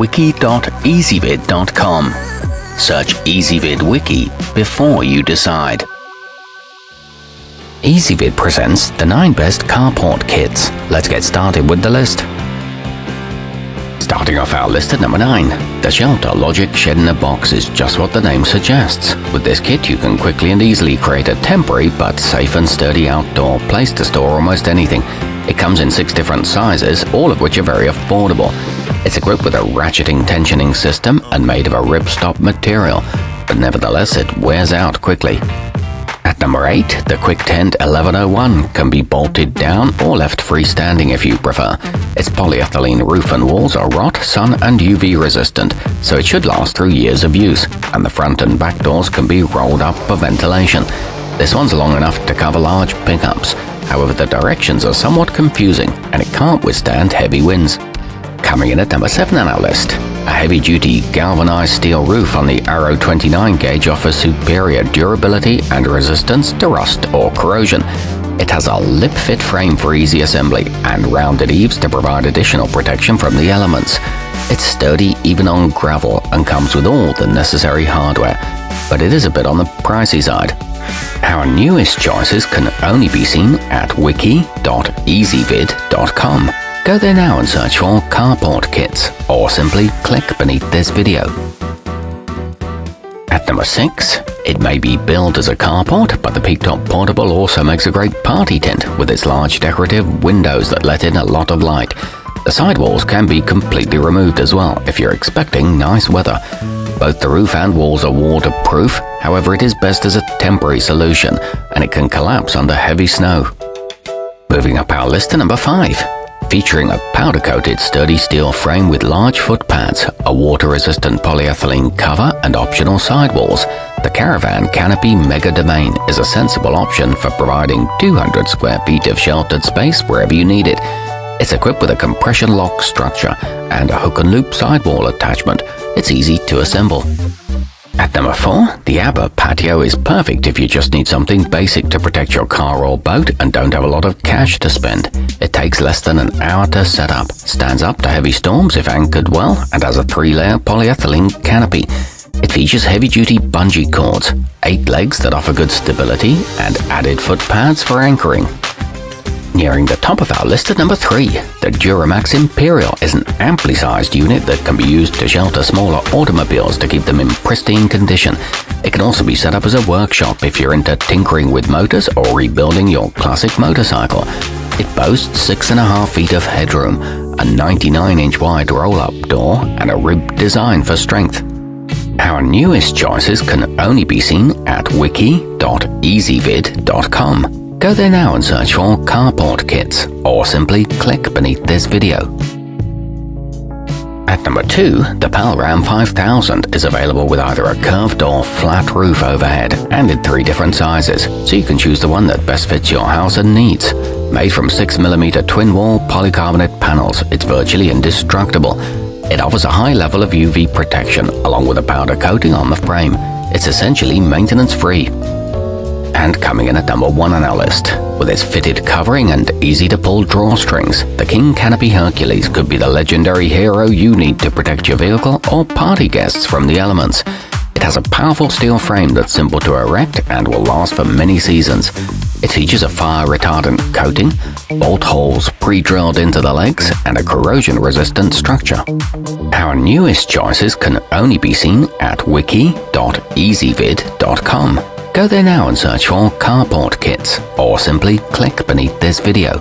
wiki.ezvid.com. Search Ezvid Wiki before you decide. Ezvid presents the 9 best carport kits. Let's get started with the list. Starting off our list at number 9, the ShelterLogic Shed in a Box is just what the name suggests. With this kit you can quickly and easily create a temporary but safe and sturdy outdoor place to store almost anything. It comes in 6 different sizes, all of which are very affordable. It's equipped with a ratcheting tensioning system and made of a ripstop material, but nevertheless it wears out quickly. At number 8, the quictent 1101 can be bolted down or left freestanding if you prefer. Its polyethylene roof and walls are rot, sun and UV resistant, so it should last through years of use, and the front and back doors can be rolled up for ventilation. This one's long enough to cover large pickups, however the directions are somewhat confusing and it can't withstand heavy winds. Coming in at number 7 on our list, a heavy-duty galvanized steel roof on the Arrow 29 gauge offers superior durability and resistance to rust or corrosion. It has a lip-fit frame for easy assembly and rounded eaves to provide additional protection from the elements. It's sturdy even on gravel and comes with all the necessary hardware, but it is a bit on the pricey side. Our newest choices can only be seen at wiki.ezvid.com. Go there now and search for carport kits, or simply click beneath this video. At number 6, it may be billed as a carport, but the Peeped Up Portable also makes a great party tent with its large decorative windows that let in a lot of light. The sidewalls can be completely removed as well if you're expecting nice weather. Both the roof and walls are waterproof, however it is best as a temporary solution, and it can collapse under heavy snow. Moving up our list to number 5. Featuring a powder-coated sturdy steel frame with large foot pads, a water-resistant polyethylene cover and optional sidewalls, the Caravan Canopy Mega Domain is a sensible option for providing 200 square feet of sheltered space wherever you need it. It's equipped with a compression lock structure and a hook and loop sidewall attachment. It's easy to assemble. At number 4, the Abba patio is perfect if you just need something basic to protect your car or boat and don't have a lot of cash to spend. It takes less than an hour to set up, stands up to heavy storms if anchored well, and has a 3-layer polyethylene canopy. It features heavy-duty bungee cords, 8 legs that offer good stability, and added foot pads for anchoring. Nearing the top of our list at number 3, the Duramax Imperial is an amply sized unit that can be used to shelter smaller automobiles to keep them in pristine condition. It can also be set up as a workshop if you're into tinkering with motors or rebuilding your classic motorcycle. It boasts 6.5 feet of headroom, a 99-inch wide roll-up door, and a ribbed design for strength. Our newest choices can only be seen at wiki.ezvid.com. Go there now and search for carport kits, or simply click beneath this video. At number 2, the Palram 5000 is available with either a curved or flat roof overhead, and in 3 different sizes, so you can choose the one that best fits your house and needs. Made from 6mm twin-wall polycarbonate panels, it's virtually indestructible. It offers a high level of UV protection, along with a powder coating on the frame. It's essentially maintenance-free. And coming in at number 1 on our list, with its fitted covering and easy-to-pull drawstrings, the King Canopy Hercules could be the legendary hero you need to protect your vehicle or party guests from the elements. It has a powerful steel frame that's simple to erect and will last for many seasons. It features a fire-retardant coating, bolt holes pre-drilled into the legs, and a corrosion-resistant structure. Our newest choices can only be seen at wiki.ezvid.com. Go there now and search for carport kits, or simply click beneath this video.